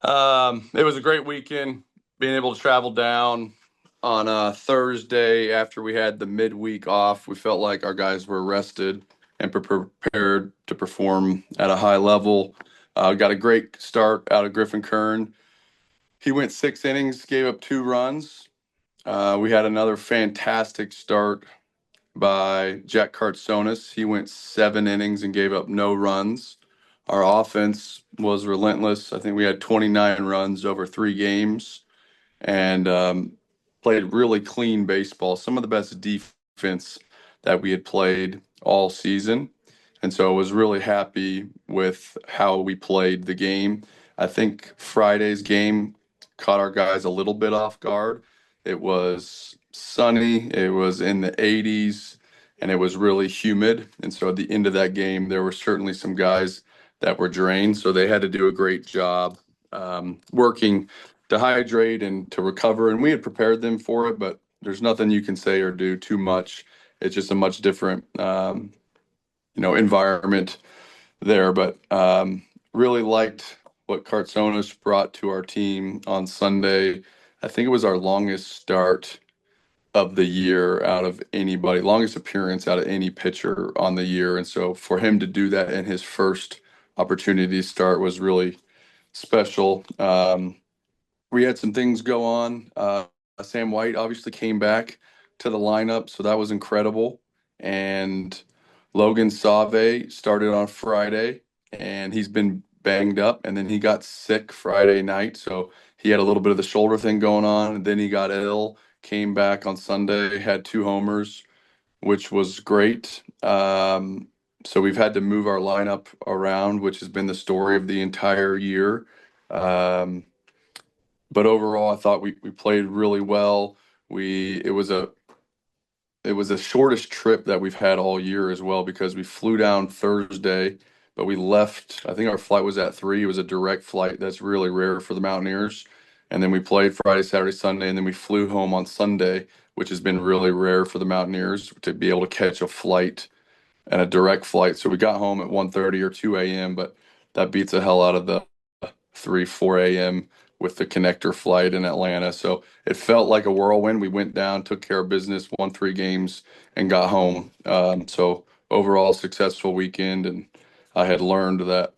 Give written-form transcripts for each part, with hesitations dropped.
It was a great weekend. Being able to travel down on Thursday after we had the midweek off, we felt like our guys were rested and prepared to perform at a high level. Got a great start out of Griffin Kern. He went 6 innings, gave up 2 runs. We had another fantastic start by Jack Kartsonis. He went 7 innings and gave up no runs. Our offense was relentless. I think we had 29 runs over 3 games and played really clean baseball. Some of the best defense that we had played all season. And so I was really happy with how we played the game. I think Friday's game caught our guys a little bit off guard. It was sunny, it was in the 80s, and it was really humid. And so at the end of that game, there were certainly some guys that were drained. So they had to do a great job working to hydrate and to recover. And we had prepared them for it, but there's nothing you can say or do too much. It's just a much different, environment there. But really liked what Cartsonis brought to our team on Sunday. I think it was our longest start of the year out of anybody, longest appearance out of any pitcher on the year. And so for him to do that in his first opportunity to start was really special. We had some things go on. Sam White obviously came back to the lineup, so that was incredible. And Logan Save started on Friday, and he's been banged up, and then he got sick Friday night, so he had a little bit of the shoulder thing going on, and then he got ill, came back on Sunday, had 2 homers, which was great. So we've had to move our lineup around, which has been the story of the entire year. Um, but overall, I thought we played really well. We it was the shortest trip that we've had all year as well because we flew down Thursday, but we left. I think our flight was at 3. It was a direct flight. That's really rare for the Mountaineers. And then we played Friday, Saturday, Sunday, and then we flew home on Sunday, which has been really rare for the Mountaineers to be able to catch a flight and a direct flight. So we got home at 1:30 or 2 a.m., but that beats the hell out of the 3, 4 a.m. with the connector flight in Atlanta. So it felt like a whirlwind. We went down, took care of business, won 3 games, and got home. So overall, successful weekend. And I had learned that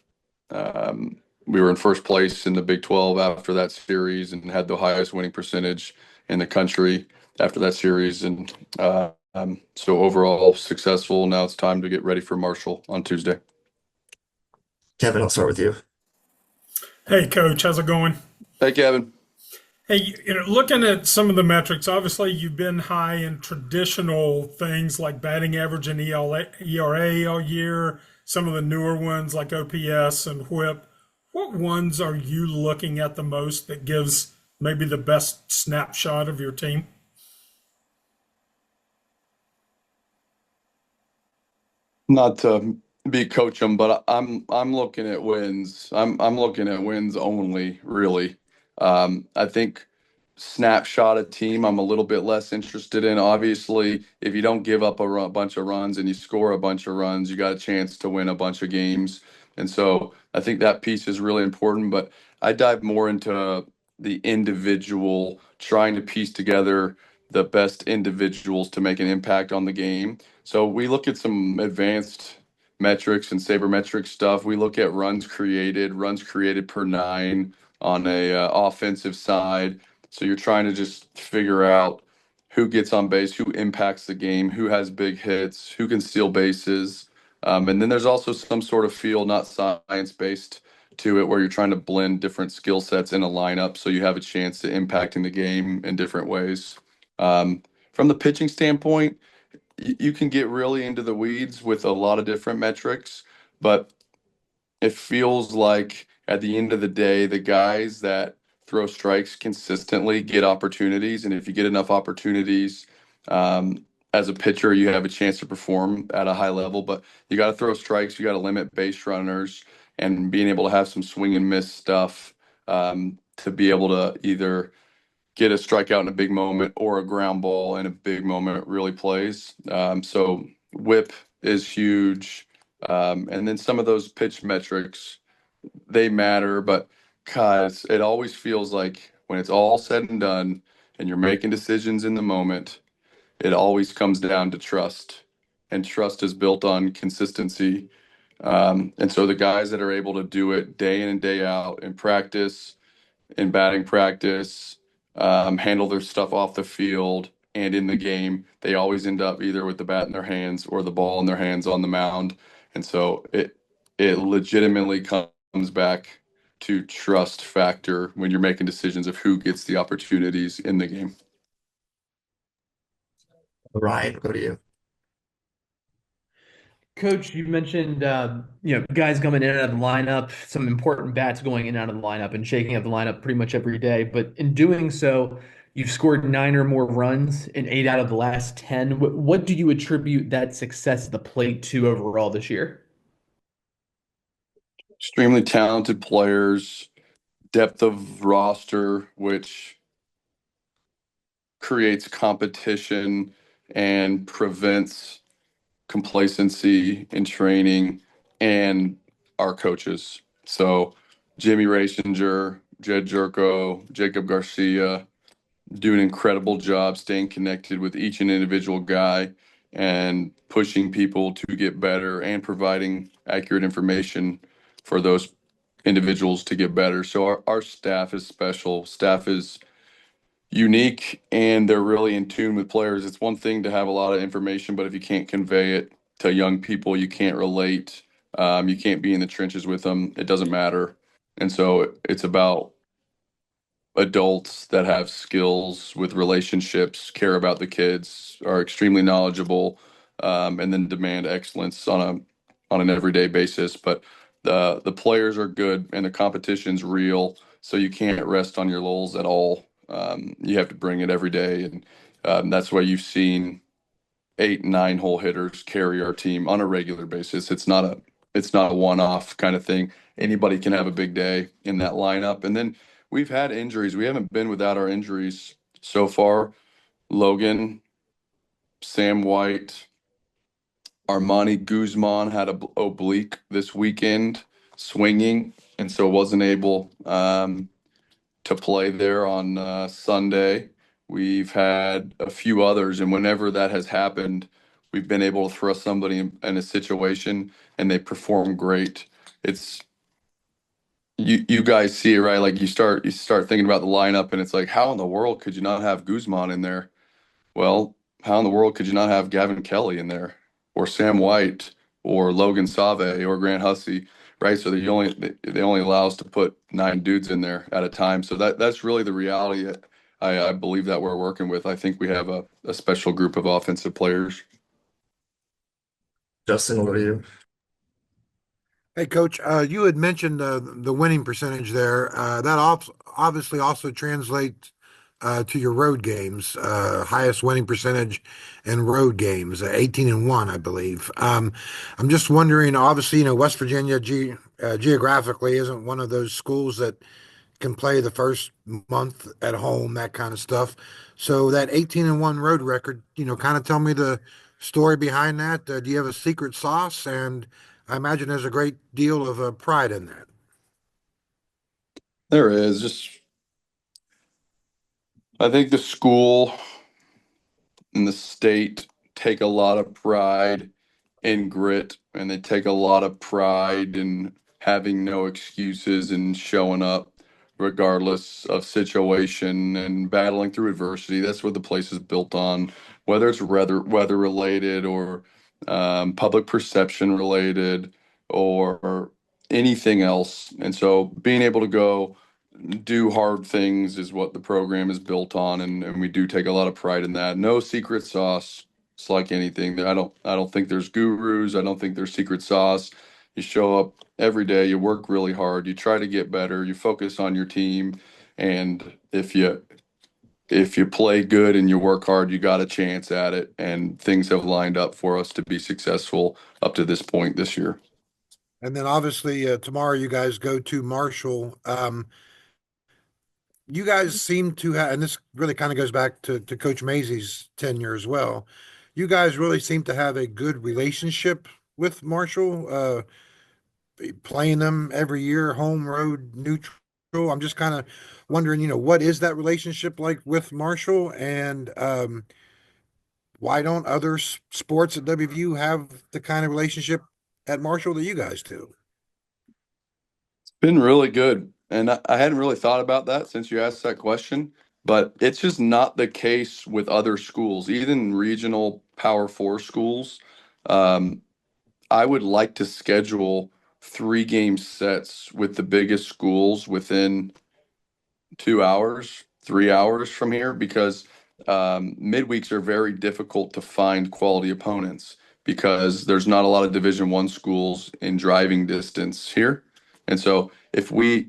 we were in first place in the Big 12 after that series and had the highest winning percentage in the country after that series. And so overall, successful. Now it's time to get ready for Marshall on Tuesday. Kevin, I'll start with you. Hey, coach, how's it going? Hey, Kevin. Hey, looking at some of the metrics, obviously you've been high in traditional things like batting average and ERA all year, some of the newer ones like OPS and WHIP. What ones are you looking at the most that gives maybe the best snapshot of your team? Not to be coach them, but I'm looking at wins. I'm looking at wins only, really. I think snapshot a team I'm a little bit less interested in. Obviously, if you don't give up bunch of runs and you score a bunch of runs, you got a chance to win a bunch of games. And so I think that piece is really important. But I dive more into the individual, trying to piece together the best individuals to make an impact on the game. So we look at some advanced metrics and sabermetric stuff. We look at runs created per nine on a offensive side. So you're trying to just figure out who gets on base, who impacts the game, who has big hits, who can steal bases. And then there's also some sort of feel, not science based to it, where you're trying to blend different skill sets in a lineup so you have a chance to impacting the game in different ways. From the pitching standpoint, you can get really into the weeds with a lot of different metrics, but it feels like at the end of the day, the guys that throw strikes consistently get opportunities. And if you get enough opportunities, as a pitcher, you have a chance to perform at a high level, but you got to throw strikes, you got to limit base runners, and being able to have some swing and miss stuff to be able to either get a strikeout in a big moment or a ground ball in a big moment really plays. So whip is huge. And then some of those pitch metrics, they matter, but guys, it always feels like when it's all said and done and you're making decisions in the moment, it always comes down to trust. And trust is built on consistency. And so the guys that are able to do it day in and day out in practice, in batting practice, handle their stuff off the field and in the game, they always end up either with the bat in their hands or the ball in their hands on the mound. And so it legitimately comes back to trust factor when you're making decisions of who gets the opportunities in the game. Ryan, go to you. Coach, you mentioned guys coming in and out of the lineup, some important bats going in and out of the lineup and shaking up the lineup pretty much every day. But in doing so, you've scored 9 or more runs in 8 out of the last 10. What do you attribute that success at the plate to overall this year? Extremely talented players, depth of roster, which creates competition and prevents complacency in training, and our coaches. So Jimmy Rasinger, Jed Jerko, Jacob Garcia do an incredible job staying connected with each and individual guy and pushing people to get better and providing accurate information for those individuals to get better. So our staff is special. Staff is unique and they're really in tune with players. It's one thing to have a lot of information, but if you can't convey it to young people, you can't relate, you can't be in the trenches with them, it doesn't matter. And so it's about adults that have skills with relationships, care about the kids, are extremely knowledgeable, and then demand excellence on an everyday basis. But the players are good and the competition's real, so you can't rest on your laurels at all. You have to bring it every day, and that's why you've seen 8, 9 hole hitters carry our team on a regular basis. It's not a one-off kind of thing. Anybody can have a big day in that lineup. And then we've had injuries. We haven't been without our injuries so far. Logan, Sam White, Armani Guzman had a oblique this weekend swinging, and so wasn't able to play there on Sunday. We've had a few others, and whenever that has happened, we've been able to thrust somebody in a situation and they perform great. It's you guys see it, right? Like you start thinking about the lineup and it's like, how in the world could you not have Guzman in there? Well, how in the world could you not have Gavin Kelly in there, or Sam White, or Logan Save, or Grant Hussey, right? So they only allow us to put 9 dudes in there at a time. So that's really the reality. I believe that we're working with. I think we have a special group of offensive players. Justin, go to you. Hey, Coach, you had mentioned the winning percentage there. That obviously also translates to your road games, highest winning percentage in road games, 18-1, I believe. I'm just wondering, obviously, West Virginia geographically isn't one of those schools that can play the first month at home, that kind of stuff. So that 18-1 road record, kind of tell me the story behind that. Do you have a secret sauce? And I imagine there's a great deal of pride in that. There is just, I think the school and the state take a lot of pride in grit, and they take a lot of pride in having no excuses and showing up regardless of situation and battling through adversity. That's what the place is built on, whether it's weather related or public perception related or anything else. And so being able to go do hard things is what the program is built on, and we do take a lot of pride in that. No secret sauce. It's like anything. I don't think there's gurus. I don't think there's secret sauce. You show up every day, you work really hard, you try to get better, you focus on your team, and if you play good and you work hard, you got a chance at it. And things have lined up for us to be successful up to this point this year. And then obviously tomorrow you guys go to Marshall. You guys seem to have, and this really kind of goes back to Coach Mazey's tenure as well. You guys really seem to have a good relationship with Marshall, playing them every year, home, road, neutral. I'm just kind of wondering, what is that relationship like with Marshall, and why don't other sports at WVU have the kind of relationship at Marshall that you guys do? Been really good. And I hadn't really thought about that since you asked that question, but it's just not the case with other schools, even regional Power Four schools. Um, I would like to schedule 3 game sets with the biggest schools within 2 hours, 3 hours from here because midweeks are very difficult to find quality opponents because there's not a lot of Division I schools in driving distance here. And so if we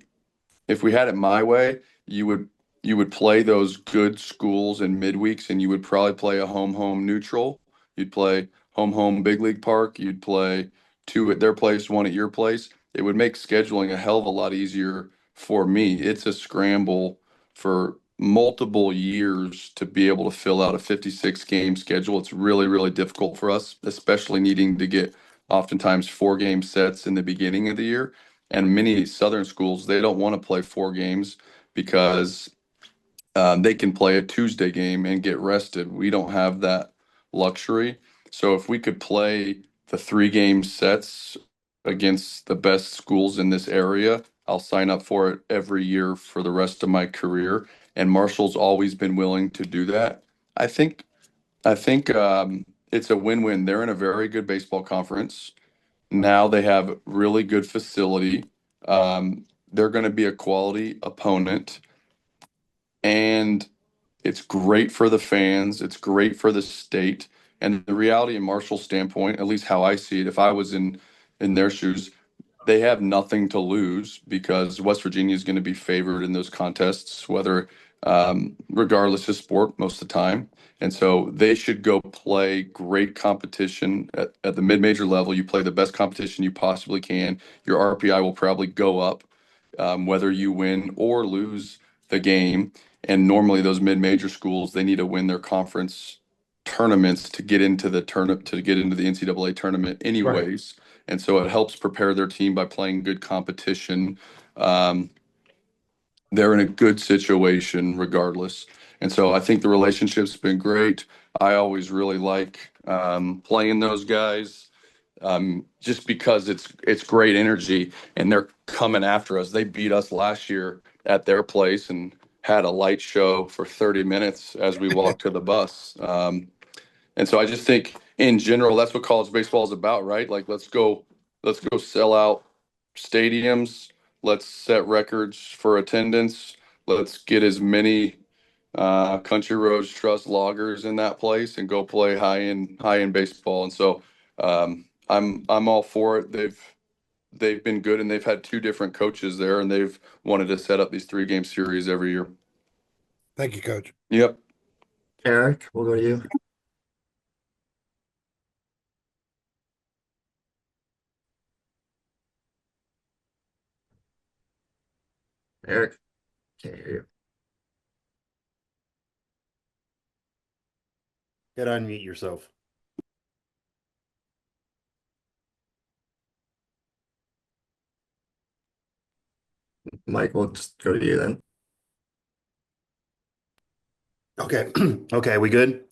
had it my way, you would play those good schools in midweeks, and you would probably play a home neutral. You'd play home big league park. You'd play two at their place, one at your place. It would make scheduling a hell of a lot easier for me. It's a scramble for multiple years to be able to fill out a 56 game schedule. It's really, really difficult for us, especially needing to get oftentimes 4 game sets in the beginning of the year. And many Southern schools, they don't want to play 4 games because they can play a Tuesday game and get rested. We don't have that luxury. So if we could play the 3 game sets against the best schools in this area, I'll sign up for it every year for the rest of my career. And Marshall's always been willing to do that. I think I think it's a win-win. They're in a very good baseball conference. Now they have really good facility. They're going to be a quality opponent, and it's great for the fans. It's great for the state. And the reality in Marshall's standpoint, at least how I see it, if I was in their shoes, they have nothing to lose because West Virginia is going to be favored in those contests, whether regardless of sport most of the time. And so they should go play great competition at the mid-major level. You play the best competition you possibly can. Your RPI will probably go up whether you win or lose the game. And normally those mid-major schools, they need to win their conference tournaments to get into the NCAA tournament Right. anyways. And so it helps prepare their team by playing good competition. Um, they're in a good situation regardless. And so I think the relationship's been great. I always really like playing those guys just because it's great energy and they're coming after us. They beat us last year at their place and had a light show for 30 minutes as we walked to the bus. And so I just think in general, that's what college baseball is about, right? Like let's go sell out stadiums. Let's set records for attendance. Let's get as many Country Roads Trust loggers in that place and go play high end baseball. And so I'm all for it. They've been good and they've had 2 different coaches there and they've wanted to set up these 3 game series every year. Thank you, Coach. Yep. Eric, we'll go to you. Eric, can't hear you. Gotta unmute yourself. Mike, we'll just go to you then. Okay. Okay, we good?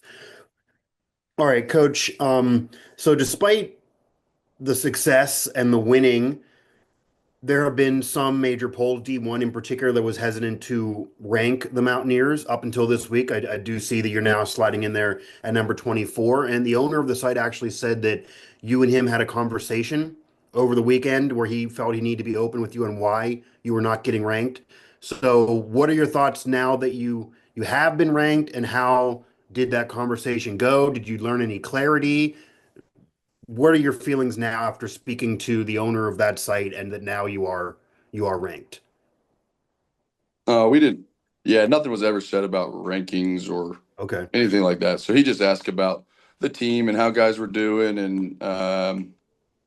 All right, coach. So despite the success and the winning, there have been some major polls, D1 in particular, that was hesitant to rank the Mountaineers up until this week. I do see that you're now sliding in there at number 24. And the owner of the site actually said that you and him had a conversation over the weekend where he felt he needed to be open with you on why you were not getting ranked. So what are your thoughts now that you have been ranked, and how did that conversation go? Did you learn any clarity? What are your feelings now after speaking to the owner of that site and that now you are ranked? We did. Yeah, nothing was ever said about rankings or Okay. anything like that. So he just asked about the team and how guys were doing and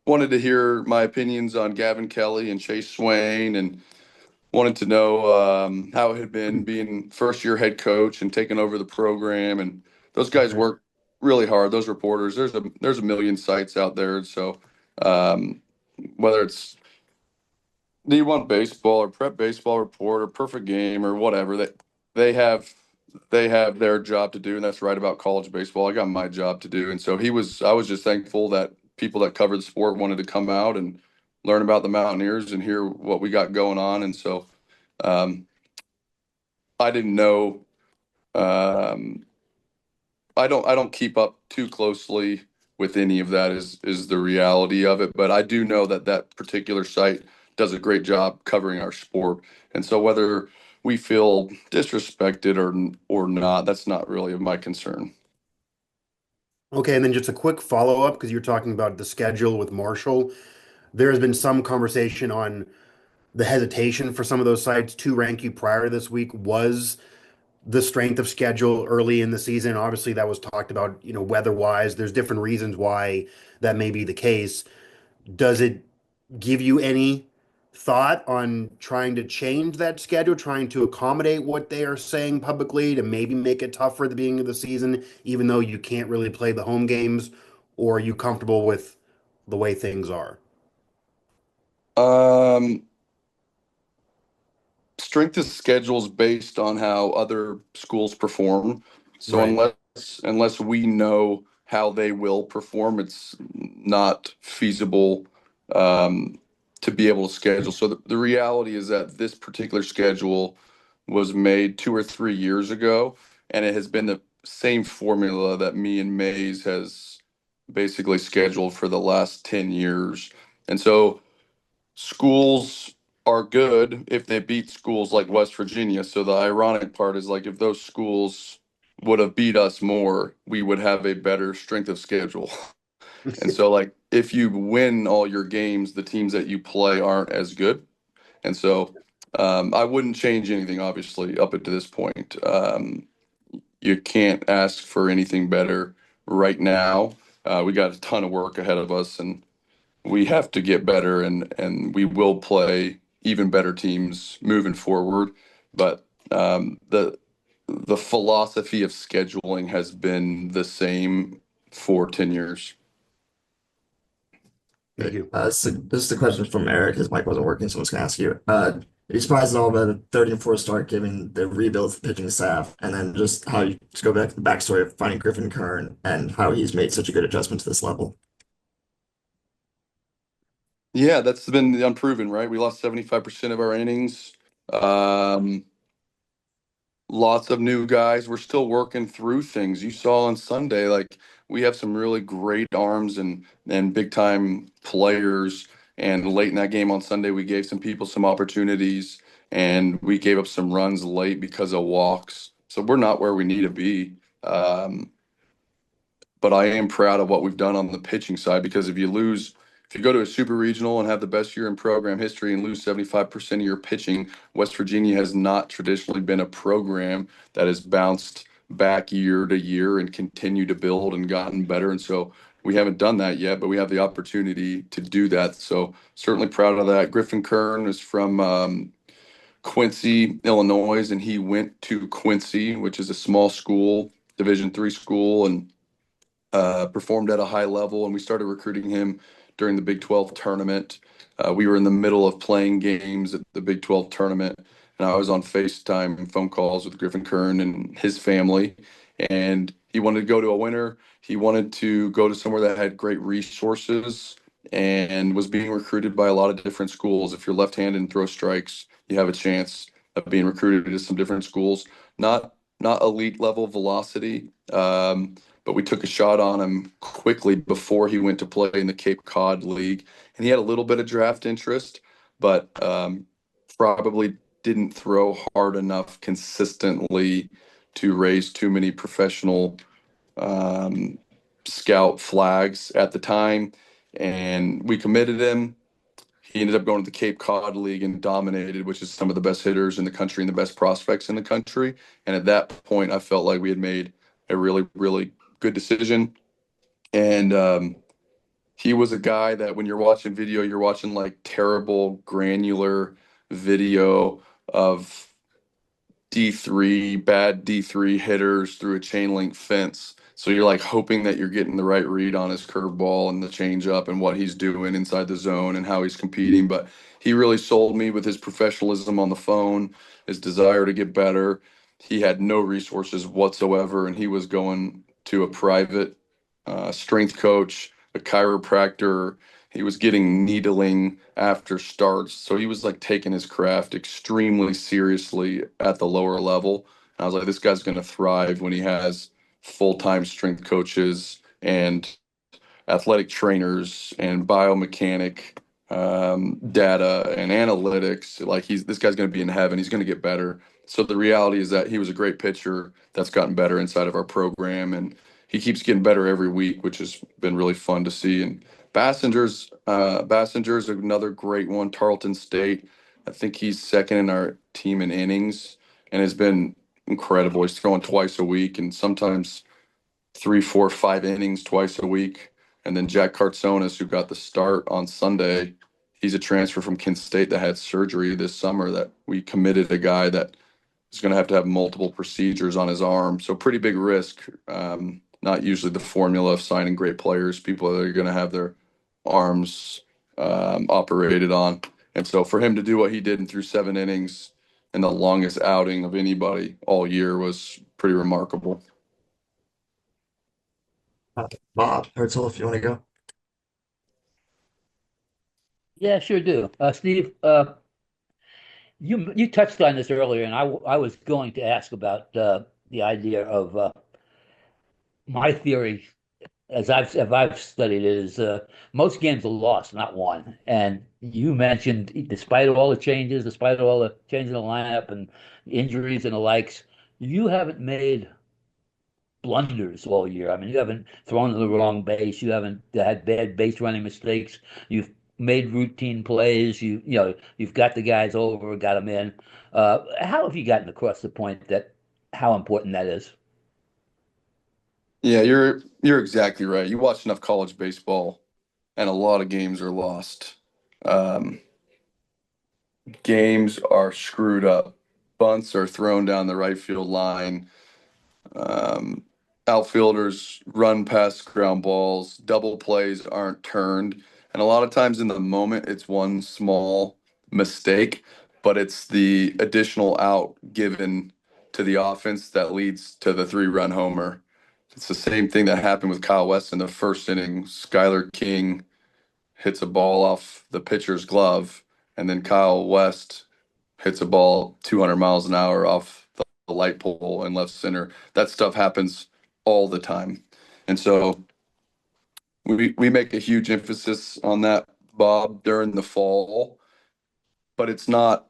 wanted to hear my opinions on Gavin Kelly and Chase Swain and wanted to know how it had been being first year head coach and taking over the program. And those guys Okay. work really hard. Those reporters, there's a million sites out there. So um, whether it's D1 baseball or prep baseball report or perfect game or whatever they have they have their job to do, and that's right about college baseball. I got my job to do, and so I was just thankful that people that cover the sport wanted to come out and learn about the Mountaineers and hear what we got going on. And so um, I didn't know. Um, I don't keep up too closely with any of that is the reality of it, but I do know that that particular site does a great job covering our sport. And so whether we feel disrespected or not, that's not really of my concern. Okay, and then just a quick follow-up because you're talking about the schedule with Marshall. There has been some conversation on the hesitation for some of those sites to rank you prior this week was the strength of schedule early in the season. Obviously, that was talked about, weather-wise. There's different reasons why that may be the case. Does it give you any thought on trying to change that schedule, trying to accommodate what they are saying publicly to maybe make it tougher at the beginning of the season, even though you can't really play the home games? Or are you comfortable with the way things are? Um, Strength of schedules based on how other schools perform. So Right. unless we know how they will perform, it's not feasible um, to be able to schedule. So the reality is that this particular schedule was made 2 or 3 years ago, and it has been the same formula that me and Mays has basically scheduled for the last 10 years. And so schools are good if they beat schools like West Virginia. So the ironic part is like if those schools would have beat us more, we would have a better strength of schedule. And so like if you win all your games, the teams that you play aren't as good. And so I wouldn't change anything, obviously, up until this point. You can't ask for anything better right now. We got a ton of work ahead of us, and we have to get better and we will play even better teams moving forward. But the philosophy of scheduling has been the same for 10 years. Thank Okay. you. This is the question from Eric. His mic wasn't working, so I'm just gonna ask you. Are you surprised at all by the 30-4 start given the rebuild of the pitching staff, and then just how you just go back to the backstory of finding Griffin Kern and how he's made such a good adjustment to this level? Yeah, that's been the unproven, right? We lost 75% of our innings. Um, Lots of new guys. We're still working through things. You saw on Sunday, like we have some really great arms and big time players. And late in that game on Sunday, we gave some people some opportunities and we gave up some runs late because of walks. So we're not where we need to be. Um, but I am proud of what we've done on the pitching side because if you go to a super regional and have the best year in program history and lose 75% of your pitching, West Virginia has not traditionally been a program that has bounced back year to year and continued to build and gotten better. And so we haven't done that yet, but we have the opportunity to do that. So certainly proud of that. Griffin Kern is from Quincy, Illinois, and he went to Quincy, which is a small school, Division III school, and performed at a high level, and we started recruiting him during the Big 12 tournament. We were in the middle of playing games at the Big 12 tournament, and I was on FaceTime and phone calls with Griffin Kern and his family. And he wanted to go to a winter. He wanted to go to somewhere that had great resources and was being recruited by a lot of different schools. If you're left-handed and throw strikes, you have a chance of being recruited to some different schools. Not elite level velocity, but we took a shot on him quickly before he went to play in the Cape Cod League. And he had a little bit of draft interest, but probably didn't throw hard enough consistently to raise too many professional um, scout flags at the time. And we committed him. He ended up going to the Cape Cod League and dominated, which is some of the best hitters in the country and the best prospects in the country. And at that point, I felt like we had made a really, really good decision. And he was a guy that when you're watching video, you're watching like terrible granular video of bad D3 hitters through a chain link fence. So you're like hoping that you're getting the right read on his curveball and the changeup and what he's doing inside the zone and how he's competing. But he really sold me with his professionalism on the phone, his desire to get better. He had no resources whatsoever, and he was going to a private strength coach, a chiropractor. He was getting needling after starts. So he was like taking his craft extremely seriously at the lower level. And I was like, this guy's going to thrive when he has full-time strength coaches and athletic trainers and biomechanic data and analytics. Like this guy's going to be in heaven. He's going to get better. So the reality is that he was a great pitcher that's gotten better inside of our program, and he keeps getting better every week, which has been really fun to see. And Bassinger's another great one. Tarleton State. I think he's second in our team in innings and has been incredible. He's throwing twice a week and sometimes three, four, 5 innings twice a week. And then Jack Cartsonis, who got the start on Sunday, he's a transfer from Kent State that had surgery this summer that we committed a guy that is going to have multiple procedures on his arm. So pretty big risk. Not usually the formula of signing great players, people that are going to have their arms operated on. And so for him to do what he did and through 7 innings and the longest outing of anybody all year was pretty remarkable. Bob, Herzl, if you want to go. Yeah, sure do. Steve, you touched on this earlier, and I was going to ask about the idea of my theory as I've studied it is most games are lost, not won. And you mentioned, despite all the changes, despite all the changes in the lineup and injuries and the likes, you haven't made blunders all year. I mean, you haven't thrown to the wrong base. You haven't had bad base running mistakes. You've made routine plays. You've got the guys over, got them in. How have you gotten across the point that how important that is? Yeah, you're exactly right. You watch enough college baseball, and a lot of games are lost. Um, Games are screwed up. Bunts are thrown down the right field line. Um, Outfielders run past ground balls. Double plays aren't turned, and a lot of times in the moment, it's one small mistake, but it's the additional out given to the offense that leads to the 3-run homer. It's the same thing that happened with Kyle West in the first inning. Skylar King hits a ball off the pitcher's glove, and then Kyle West hits a ball 200 miles an hour off the light pole in left center. That stuff happens all the time. And so we make a huge emphasis on that, Bob, during the fall, but it's not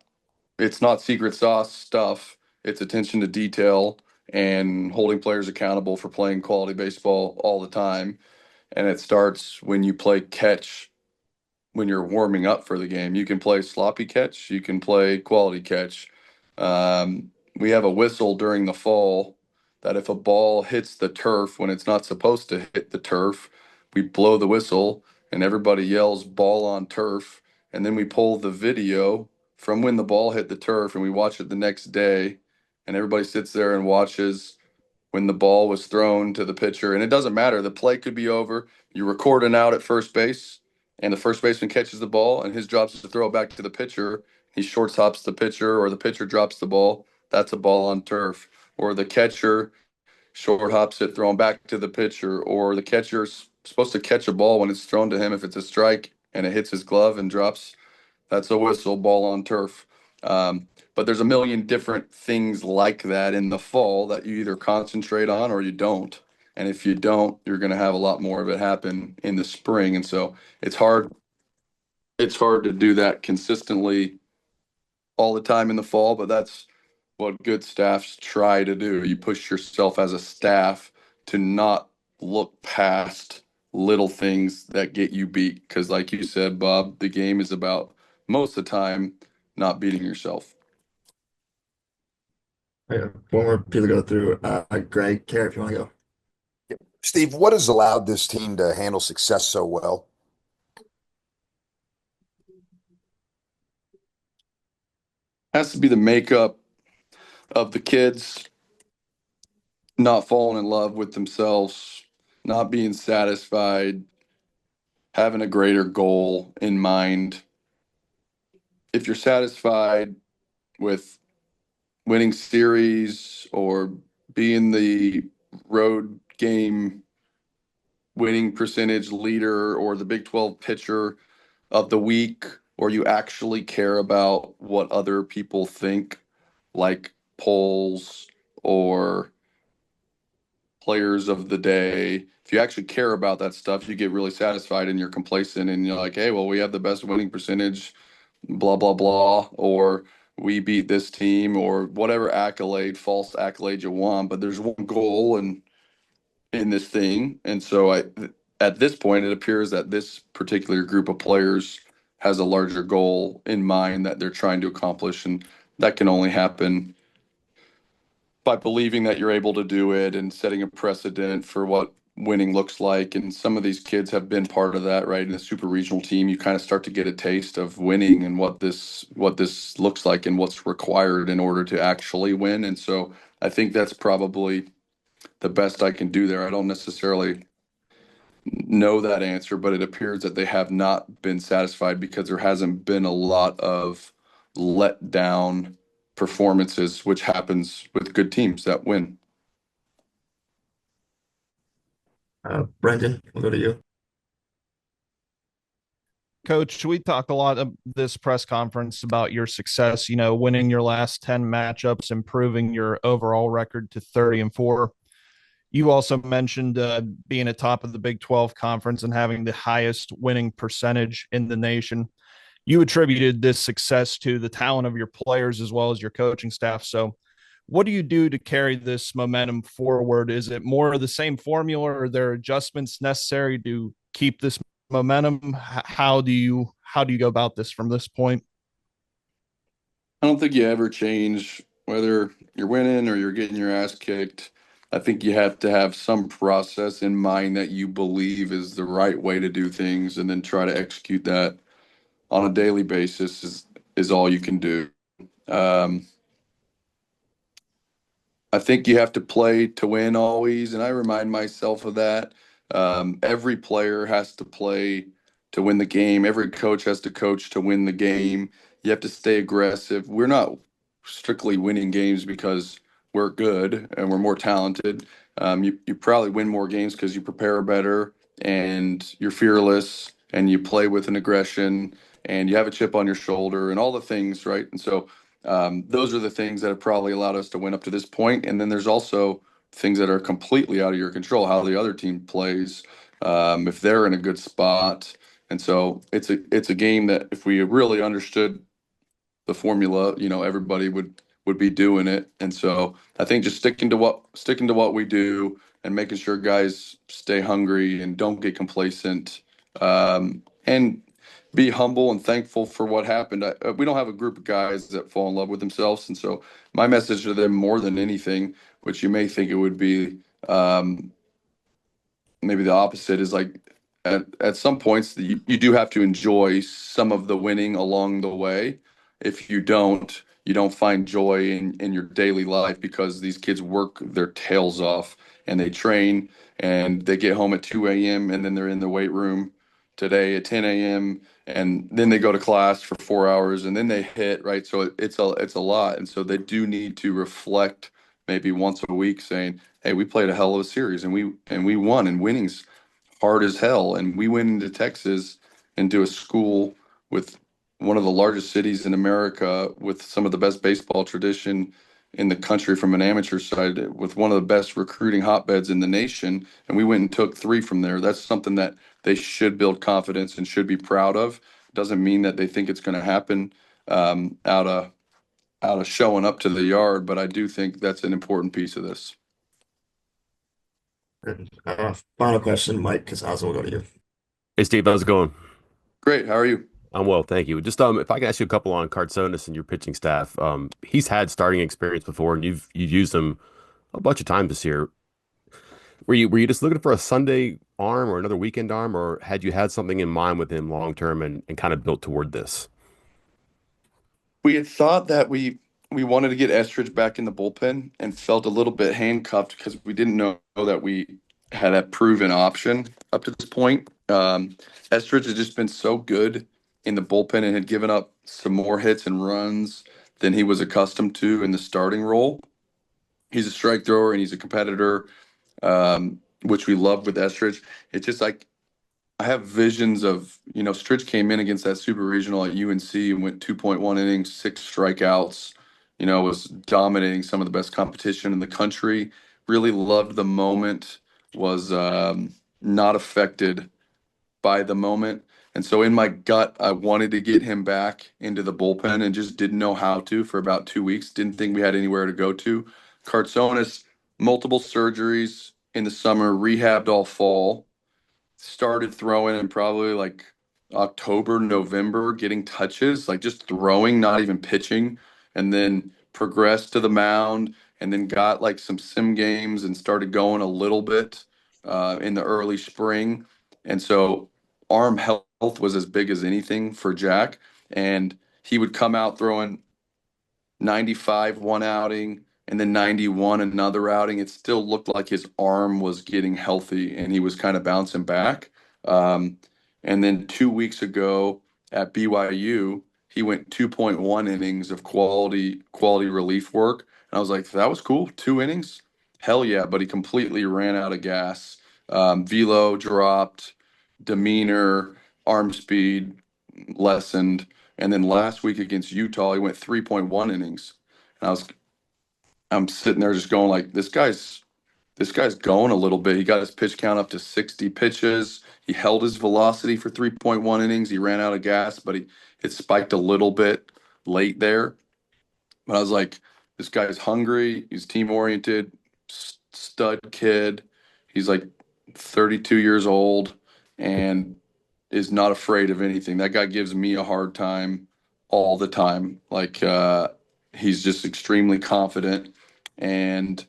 secret sauce stuff. It's attention to detail and holding players accountable for playing quality baseball all the time. And it starts when you play catch when you're warming up for the game. You can play sloppy catch, you can play quality catch. We have a whistle during the fall that if a ball hits the turf when it's not supposed to hit the turf, we blow the whistle and everybody yells ball on turf. And then we pull the video from when the ball hit the turf and we watch it the next day. And everybody sits there and watches when the ball was thrown to the pitcher. And it doesn't matter. The play could be over. You record an out at first base, and the first baseman catches the ball, and his job is to throw it back to the pitcher. He shortstops the pitcher, or the pitcher drops the ball. That's a ball on turf. Or the catcher short hops it, thrown back to the pitcher, or the catcher's supposed to catch a ball when it's thrown to him. If it's a strike and it hits his glove and drops, that's a whistle, ball on turf. But there's a million different things like that in the fall that you either concentrate on or you don't. And if you don't, you're going to have a lot more of it happen in the spring. And so it's hard. It's hard to do that consistently all the time in the fall, but that's what good staffs try to do. You push yourself as a staff to not look past little things that get you beat. Because, like you said, Bob, the game is about most of the time not beating yourself. Okay, one more people to go through. Greg, Care, if you want to go. Steve, what has allowed this team to handle success so well? Has to be the makeup of the kids. not falling in love with themselves, not being satisfied, having a greater goal in mind. If you're satisfied with winning series or being the road game winning percentage leader or the Big 12 pitcher of the week, or you actually care about what other people think, like polls or players of the day. If you actually care about that stuff, you get really satisfied and you're complacent and you're like, hey, well, we have the best winning percentage, blah, blah, blah, or we beat this team or whatever accolade, false accolade you want. But there's one goal and in this thing. And so at this point, it appears that this particular group of players has a larger goal in mind that they're trying to accomplish. And that can only happen by believing that you're able to do it and setting a precedent for what winning looks like. And some of these kids have been part of that, right? In the super regional team, you kind of start to get a taste of winning and what this looks like and what's required in order to actually win. And so I think that's probably the best I can do there. I don't necessarily know that answer, but it appears that they have not been satisfied because there hasn't been a lot of let down performances, which happens with good teams that win. Brendan, we'll go to you. Coach, we talked a lot of this press conference about your success, winning your last 10 matchups, improving your overall record to 30-4. You also mentioned being atop of the Big 12 conference and having the highest winning percentage in the nation. You attributed this success to the talent of your players as well as your coaching staff. So, what do you do to carry this momentum forward? Is it more of the same formula, or are there adjustments necessary to keep this momentum? How do you go about this from this point? I don't think you ever change whether you're winning or you're getting your ass kicked. I think you have to have some process in mind that you believe is the right way to do things and then try to execute that on a daily basis is all you can do. Um, I think you have to play to win always, and I remind myself of that. Every player has to play to win the game. Every coach has to coach to win the game. You have to stay aggressive. We're not strictly winning games because we're good and we're more talented. You probably win more games because you prepare better and you're fearless and you play with an aggression and you have a chip on your shoulder and all the things, right? And so those are the things that have probably allowed us to win up to this point. And then there's also things that are completely out of your control, how the other team plays, if they're in a good spot. And so it's a game that if we really understood the formula, everybody would be doing it. And so I think just sticking to what we do and making sure guys stay hungry and don't get complacent, and be humble and thankful for what happened. We don't have a group of guys that fall in love with themselves, and so my message to them more than anything, which you may think it would be, um, maybe the opposite is like at some points you do have to enjoy some of the winning along the way. If you don't find joy in your daily life because these kids work their tails off and they train and they get home at 2 a.m. and then they're in the weight room today at 10 a.m. and then they go to class for 4 hours and then they hit, right? So it's a lot. And so they do need to reflect maybe once a week saying, hey, we played a hell of a series and we won, and winning's hard as hell. And we went into Texas into a school with one of the largest cities in America with some of the best baseball tradition in the country from an amateur side, with one of the best recruiting hotbeds in the nation. And we went and took three from there. That's something that they should build confidence and should be proud of. Doesn't mean that they think it's going to happen out of showing up to the yard, but I do think that's an important piece of this. And, final question, Mike Casazzo, will go to you. Hey Steve, how's it going? Great. How are you? I'm well, thank you. Just if I can ask you a couple on Cartsonis and your pitching staff. He's had starting experience before, and you've used him a bunch of times this year. Were you just looking for a Sunday arm or another weekend arm, or had you had something in mind with him long term and kind of built toward this? We had thought that we we wanted to get Estridge back in the bullpen and felt a little bit handcuffed because we didn't know that we had a proven option up to this point. Estridge has just been so good in the bullpen and had given up some more hits and runs than he was accustomed to in the starting role. He's a strike thrower and he's a competitor, which we love with Estridge. It's just like I have visions of, Stritch came in against that super regional at UNC and went 2.1 innings, 6 strikeouts, was dominating some of the best competition in the country. Really loved the moment, was not affected by the moment. And so in my gut, I wanted to get him back into the bullpen and just didn't know how to for about 2 weeks. Didn't think we had anywhere to go to. Cartsonis, multiple surgeries in the summer, rehabbed all fall, started throwing in probably like October, November, getting touches, like just throwing, not even pitching, and then progressed to the mound and then got like some sim games and started going a little bit in the early spring. And so arm health was as big as anything for Jack. And he would come out throwing 95 one outing and then 91 another outing. It still looked like his arm was getting healthy and he was kind of bouncing back. Um, and then 2 weeks ago at BYU, he went 2.1 innings of quality relief work. And I was like, that was cool. 2 innings? Hell yeah. But he completely ran out of gas. Velo dropped, demeanor, arm speed lessened. And then last week against Utah, he went 3.1 innings. And I'm sitting there just going like, this guy's going a little bit. He got his pitch count up to 60 pitches. He held his velocity for 3.1 innings. He ran out of gas, but it spiked a little bit late there. But I was like, this guy's hungry. He's team oriented, stud kid. He's like 32 years old and is not afraid of anything. That guy gives me a hard time all the time. Like he's just extremely confident. And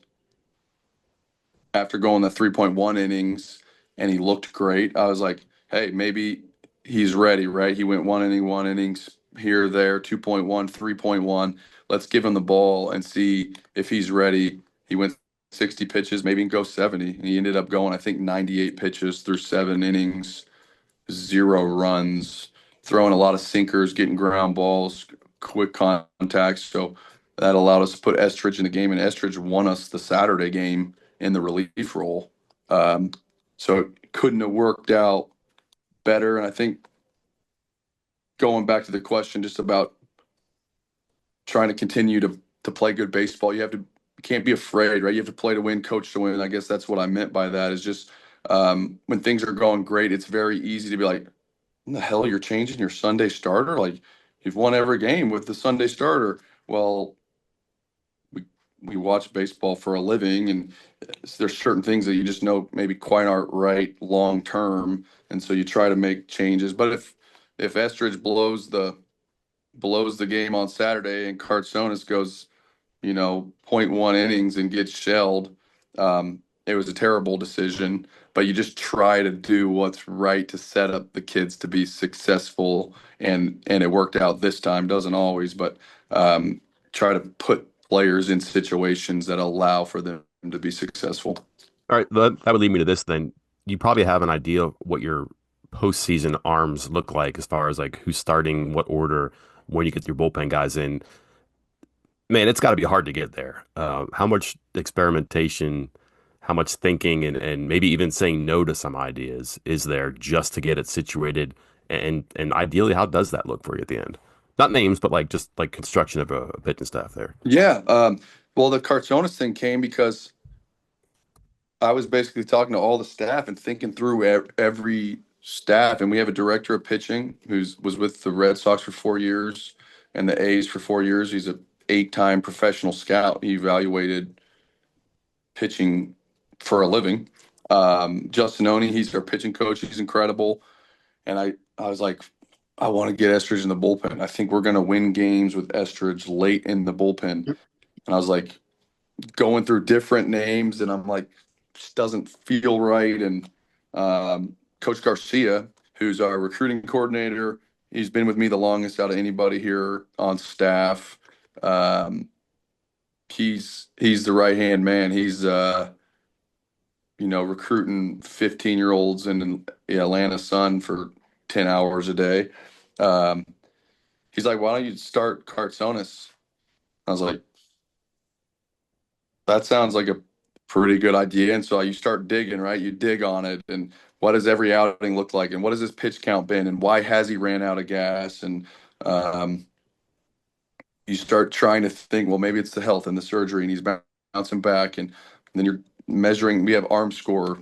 after going the 3.1 innings and he looked great, I was like, hey, maybe he's ready, right? He went 1 inning, 1 innings here, there, 2.1, 3.1. Let's give him the ball and see if he's ready. He went 60 pitches, maybe he can go 70. And he ended up going, I think, 98 pitches through 7 innings, 0 runs, throwing a lot of sinkers, getting ground balls, quick contacts. So that allowed us to put Estridge in the game, and Estridge won us the Saturday game in the relief role. Um, so it couldn't have worked out better. And I think going back to the question just about trying to continue to play good baseball, you can't be afraid, right? You have to play to win, coach to win. I guess that's what I meant by that is just when things are going great, it's very easy to be like, what the hell, you're changing your Sunday starter? Like you've won every game with the Sunday starter. Well, we watch baseball for a living, and there's certain things that you just know maybe quite aren't right long term, and so you try to make changes. But if Estridge blows the game on Saturday and Cartsonis goes, point 0.1 innings and gets shelled, it was a terrible decision. But you just try to do what's right to set up the kids to be successful, and it worked out this time. Doesn't always, but try to put players in situations that allow for them to be successful. All right, that would lead me to this then. You probably have an idea of what your postseason arms look like as far as like who's starting, what order, when you get your bullpen guys in. Man, it's got to be hard to get there. How much experimentation, how much thinking, and maybe even saying no to some ideas is there just to get it situated? And ideally, how does that look for you at the end? Not names, but like just like construction of a pitching staff there. Yeah. Well, the Cartsonis thing came because I was basically talking to all the staff and thinking through every staff. And we have a director of pitching was with the Red Sox for 4 years and the A's for 4 years. He's a 8-time professional scout. He evaluated pitching for a living. Justin Oney, he's our pitching coach. He's incredible. And I was like, I want to get Estridge in the bullpen. I think we're going to win games with Estridge late in the bullpen. And I was like going through different names, and I'm like, just doesn't feel right. And Coach Garcia, who's our recruiting coordinator, he's been with me the longest out of anybody here on staff. he's the right hand man. He's recruiting 15-year-olds in the Atlanta Sun for 10 hours a day. Um, he's like, why don't you start Cartsonis? I was like, that sounds like a pretty good idea. And so you start digging, right? You dig on it, and what does every outing look like, and what has his pitch count been, and why has he ran out of gas? And um, you start trying to think, well, maybe it's the health and the surgery, and he's bouncing back, and then you're measuring. We have arm scores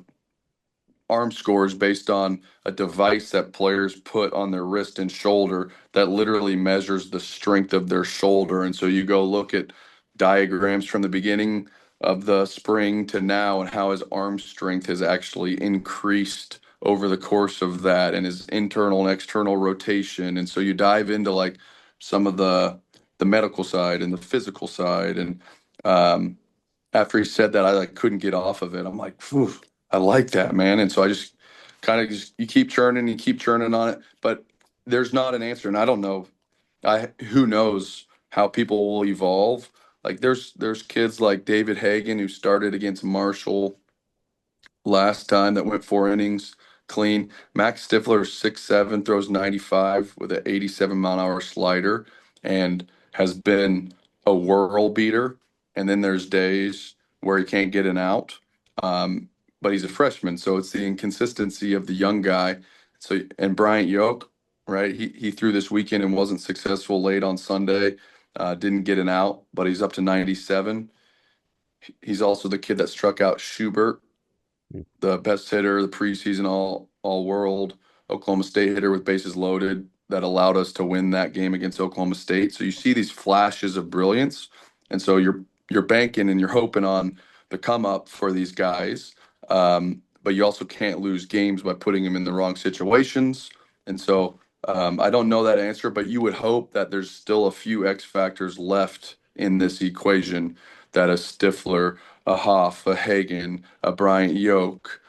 based on a device that players put on their wrist and shoulder that literally measures the strength of their shoulder. And so you go look at diagrams from the beginning of the spring to now and how his arm strength has actually increased over the course of that, and his internal and external rotation. And so you dive into like some of the medical side and the physical side. And after he said that, I like couldn't get off of it. I'm like, phew, I like that, man. And so I just kind of just you keep churning on it, but there's not an answer, and I don't know. I Who knows how people will evolve. Like there's kids like David Hagan who started against Marshall last time that went 4 innings clean. Max Stifler, 6'7", throws 95 with an 87-mile-an-hour slider and has been a whirl beater. And then there's days where he can't get an out. Um, but he's a freshman, so it's the inconsistency of the young guy. So and Bryant Yoke, right? He threw this weekend and wasn't successful late on Sunday. Didn't get an out, but he's up to 97. He's also the kid that struck out Schubert, the best hitter, the preseason all world Oklahoma State hitter with bases loaded that allowed us to win that game against Oklahoma State. So you see these flashes of brilliance, and so you're banking and you're hoping on the come up for these guys. But you also can't lose games by putting them in the wrong situations. And so I don't know that answer, but you would hope that there's still a few X factors left in this equation, that a Stifler, a Hoff, a Hagan, a Bryant Yoke,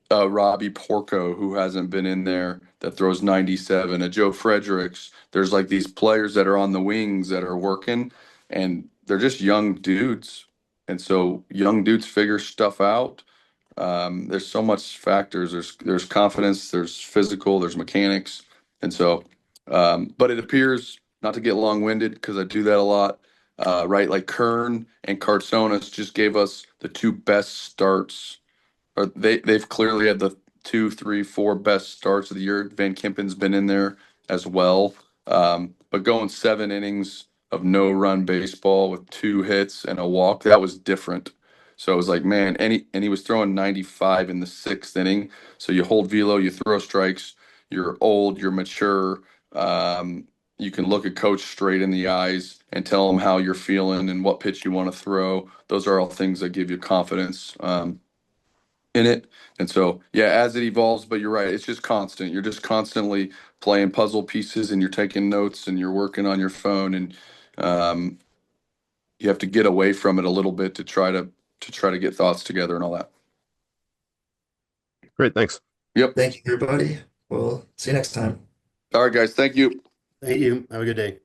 Robbie Porco, who hasn't been in there, that throws 97, a Joe Fredericks. There's like these players that are on the wings that are working, and they're just young dudes. And so young dudes figure stuff out. There's so much factors. There's confidence, there's physical, there's mechanics. And so, but it appears, not to get long-winded because I do that a lot, right? Like Kern and Cartsonis just gave us the two best starts, or they've clearly had the two, three, four best starts of the year. Van Kimpen's been in there as well. But going 7 innings of no-run baseball with 2 hits and a walk, that was different. So it was like, man, and he was throwing 95 in the 6th inning. So you hold velo, you throw strikes, you're old, you're mature. You can look a coach straight in the eyes and tell him how you're feeling and what pitch you want to throw. Those are all things that give you confidence in it. And so, yeah, as it evolves, but you're right, it's just constant. You're just constantly playing puzzle pieces, and you're taking notes, and you're working on your phone, and um, you have to get away from it a little bit to try to get thoughts together and all that. Great, thanks. Yep. Thank you, everybody. We'll see you next time. All right, guys. Thank you. Thank you. Have a good day.